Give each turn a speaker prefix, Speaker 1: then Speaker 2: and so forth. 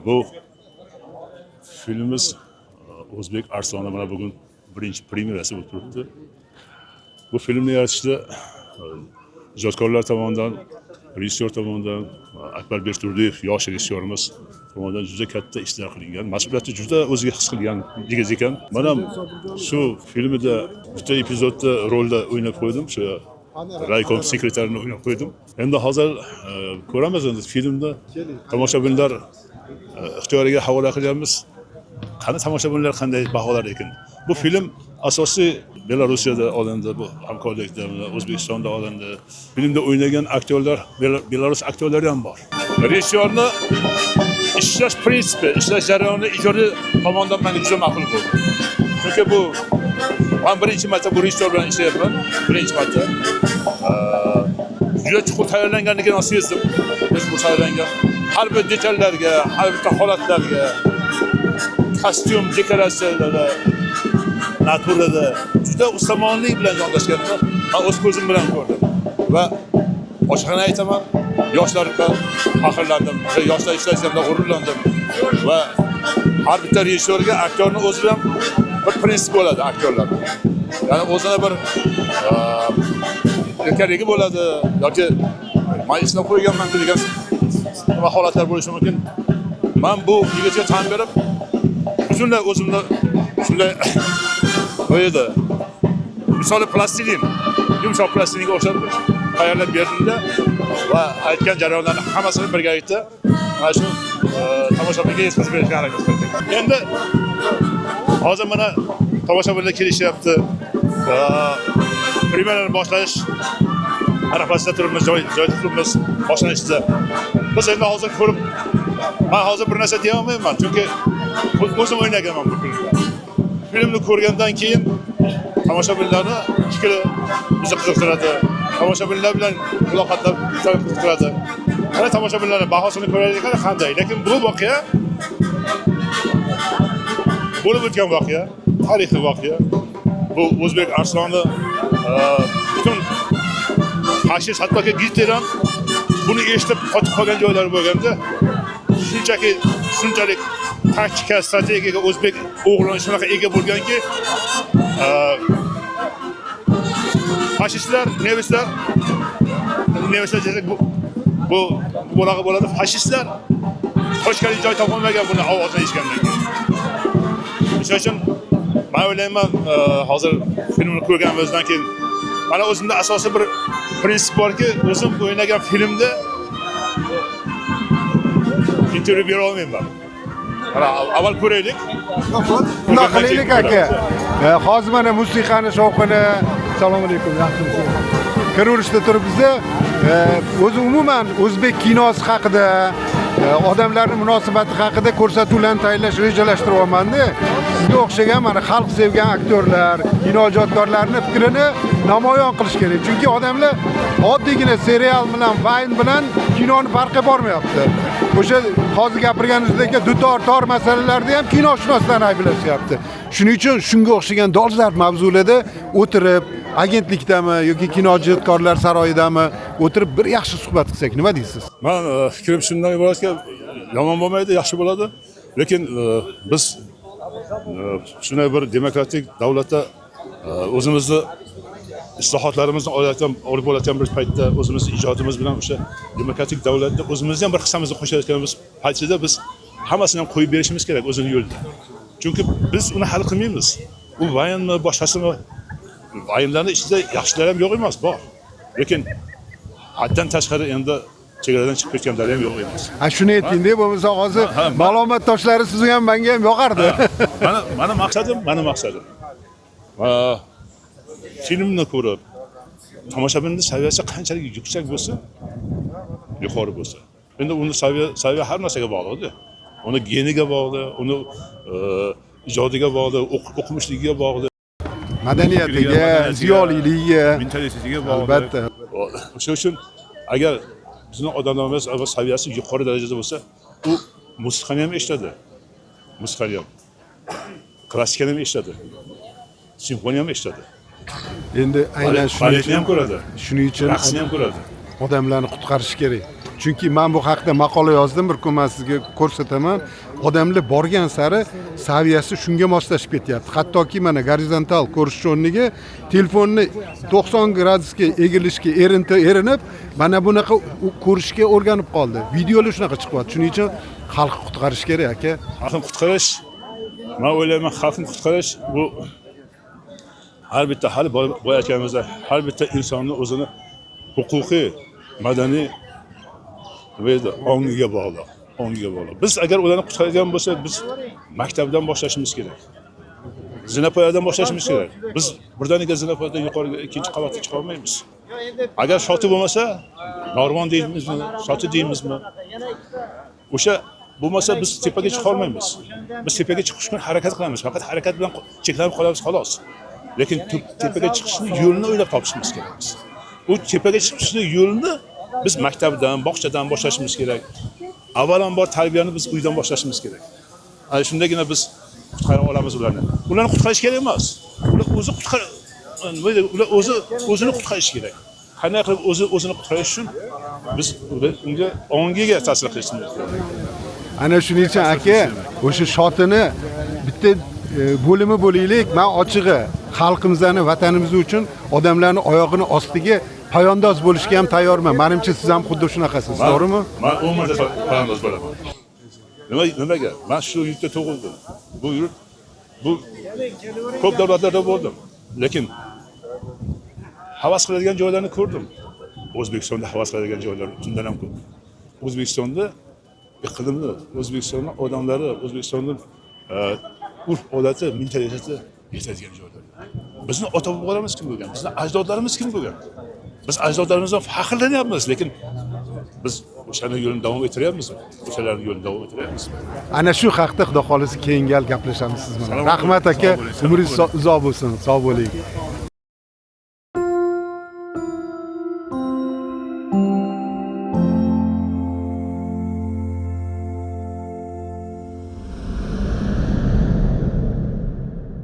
Speaker 1: Bu filmimiz O'zbek Arsloni mana bugun birinchi premyerasi bo'lib turibdi. Bu filmni yaratishda ijodkorlar tomonidan, rejissyor tomonidan, Akbar Berturdiyev yosh rejissyorimiz tomonidan juda katta ishlar qilingan. Mas'uliyatni juda o'ziga his qilgan yigit ekan. Men ham shu filmda bitta epizodda rolda o'ynab qo'ydim. Shu raykom sekreterini o'ynab qo'ydim. Endi hozir ko'ramiz endi filmda tomoshabinlar ixtiyoriga havola qilyapmiz. Qani tomoshabinlar qanday baholar ekan. Bu film asosiy Belarusiyada olindi, bu hamkorlikda, O'zbekistonda olindi. Filmda o'ynagan aktyorlar Belarus aktyorlari ham bor. Rejissyorni ishlash prinsipi, ishlash jarayoni ijodiy tomondan menga juda ma'qul bo'ldi. Chunki bu men birinchi marta bu rejissyor bilan ishlayapman. Birinchi marta. Juda chuqur tayyorlanganligini sezdim. Bu tayyorlangan har bir detallarga, har bir holatlarga, kostyum, dekoratsiyalarga, naturada juda ustamonlik bilan yondashganini men o'z ko'zim bilan ko'rdim. Va ochiqchana aytaman, yoshlarga faxrlandim, yoshlar ishlashimda g'ururlandim. Va har bitta rejissyorga aktyorni o'zi bilan bir prinsip bo'ladi aktyorlar. Ya'ni o'zini bir erkaligi bo'ladi yoki men ishlab qo'yganman degan holatlar bo'lishi mumkin. Men bu yigitga tan berib, butunlay o'zimni shunday qo'ydi. Misoli plastilin, yumshoq plastilinga o'xshab tayyorlab berdimda va aytgan jarayonlarni hammasini birgalikda mana shu tomoshabinga yetkazib berishga harakat qildik. Endi hozir mana tomoshabinlar kelishyapti. Premyerani boshlash arafasida turibmiz, joy turibmiz, boshlanishda. Biz endi hozir ko'rib, men hozir bir narsa deya olmayman, chunki o'zim o'ynaganman bu filmda. Filmni ko'rgandan keyin tomoshabinlarni fikri bizni qiziqtiradi. Tomoshabinlar bilan muloqotlar qiziqtiradi. Ana tomoshabinlarning bahosini ko'raylik qanday. Lekin bu voqea bo'lib o'tgan voqea, tarixiy voqea. Bu O'zbek Arsloni butun fashist hattoki Gitler ham buni eshitib qotib qolgan joylari bo'lganda, shunchalik taktika, strategiyaga o'zbek o'g'loni shunaqa ega bo'lganki, fashistlar, nemislar desak bu bunaqa bo'ladi. Fashistlar qochgan joy topolmagan buni ovozini eshitgandan keyin. Shuning uchun men o'ylayman, hozir filmni ko'rganimizdan keyin mana o'zimda asosiy bir prinsip borki, o'zim o'ynagan filmda intervyu bera olmayman. Mana avval ko'raylik.
Speaker 2: Nima qilaylik aka? Hozir mana musiqani shovqini, assalomu alaykum, yaxshimisiz? Ko'rishda turibmiz-da. O'zi umuman o'zbek kinosi haqida, odamlarning munosabati haqida ko'rsatuvlarni tayyorlash rejalashtiryapman-da. Sizga o'xshagan mana xalq sevgan aktyorlar, kinoijodkorlarning fikrini namoyon qilish kerak. Chunki odamlar oddiygina serial bilan, vayn bilan kinoni farqi bormayapti. O'sha hozir gapirganingizdek dutor, tor masalalarda ham kinoshunosdan ayblashyapti. Shuning uchun shunga o'xshagan dolzarb mavzularda o'tirib, agentlikdami yoki kinoijodkorlar saroyidami o'tirib bir yaxshi suhbat qilsak, nima deysiz?
Speaker 1: Men fikrim shundan iboratki, yomon bo'lmaydi, yaxshi bo'ladi. Lekin biz shunday bir demokratik davlatda o'zimizni islohotlarimizni olib bo'layotgan bir paytda o'zimizni ijodimiz bilan o'sha demokratik davlatda o'zimizni ham bir hissamizni qo'shayotganimiz paytida biz hammasini ham qo'yib berishimiz kerak o'zining yo'lida. Chunki biz uni hal qilmaymiz. U vaynmi, boshqasimi? Vaynlarning ichida yaxshilar ham yo'q emas, bor. Lekin haddan tashqari endi chegaradan chiqib ketganlar ham yo'q emas.
Speaker 2: Shuni ayting-da, bo'lmasa hozir ma'lumot toshlari sizga ham menga ham yoqardi.
Speaker 1: Mana maqsadim. Filmni ko'rib, tomoshabinning saviyasi qanchalik yuksak bo'lsa, yuqori bo'lsa. Endi uni saviya har narsaga bog'liq-da. Uni geniga bog'liq, uni ijodiga bog'liq, o'qimishligiga bog'liq,
Speaker 2: madaniyatiga, ziyoliligiga,
Speaker 1: mentalitetiga bog'liq.
Speaker 2: Albatta.
Speaker 1: O'sha uchun agar bizning odamlarimiz saviyasi yuqori darajada bo'lsa, u musiqani ham eshitadi. Musiqani ham, klassikani ham eshitadi. Simfoniya ham eshitadi.
Speaker 2: Endi aynan
Speaker 1: shuning uchun ham ko'radi.
Speaker 2: Shuning uchun
Speaker 1: raqsni ham ko'radi.
Speaker 2: odamlarni qutqarish kerak. Chunki men bu haqida maqola yozdim, bir kun men sizga ko'rsataman. Odamlar borgan sari saviyasi shunga moslashib ketyapti. Hattoki mana gorizontal ko'rish o'rniga telefonni 90 gradusga egilishga erinib, mana bunaqa ko'rishga o'rganib qoldi. Videolar shunaqa chiqyapti. Shuning uchun xalqni qutqarish kerak aka.
Speaker 1: Xalqni qutqarish, men o'ylayman, xalqni qutqarish bu har bitta hali boy akamizda har bitta insonni o'zini huquqiy, madaniy va ongiga bog'liq. Biz agar ularni qutqaradigan bo'lsak, biz maktabdan boshlashimiz kerak. Zinapoyadan boshlashimiz kerak. Biz birdaniga zinapoyadan yuqoriga ikkinchi qavatga chiqa olmaymiz. Agar shoti bo'lmasa, norvon deymizmi, shoti deymizmi? O'sha bo'lmasa biz tepaga chiqa olmaymiz. Biz tepaga chiqish uchun harakat qilamiz. Faqat harakat bilan cheklanib qolamiz xolos. Lekin tepaga chiqishni yo'lini o'ylab topishimiz kerak. Bu tepaga chiqishni yo'lini biz maktabdan, bog'chadan boshlashimiz kerak. Avvalambor tarbiyani biz uydan boshlashimiz kerak. Ana shundagina biz qutqara olamiz ularni. Ularni qutqarish kerak emas. Ular o'zini qutqarish kerak. Qanday qilib o'zini qutqarish uchun biz unga ongiga ta'sir qilishimiz kerak.
Speaker 2: Ana shuning uchun aka, o'sha shotini bitta bo'limi bo'laylik. Men ochig'i xalqimizni, vatanimiz uchun odamlarni oyog'ini ostiga poyandoz bo'lishga ham tayyorman. Menimcha siz ham xuddi shunaqasiz, to'g'rimi?
Speaker 1: Men umrda poyandoz bo'laman. Nimaga? Men shu yurtda tug'ildim. Bu yurt ko'p davlatlarda bo'ldim. Lekin havas qiladigan joylarni ko'rdim. O'zbekistonda havas qiladigan joylar undan ham ko'p. O'zbekistonda iqlimni, O'zbekistonning odamlari, O'zbekistonning urf-odati, mentaliteti yetadigan joylar. Bizni ota-bobolarimiz kim bo'lgan? Bizni ajdodlarimiz kim bo'lgan? Biz ajdodlarimizdan faxrlanyapmiz, lekin biz o'shaning yo'lini davom ettiryapmizmi? O'shalarning yo'lini davom ettiryapmizmi?
Speaker 2: Ana shu haqda xudo xolisi keyingi gal gaplashamiz siz bilan. Rahmat aka, umringiz uzoq bo'lsin, sog' bo'ling.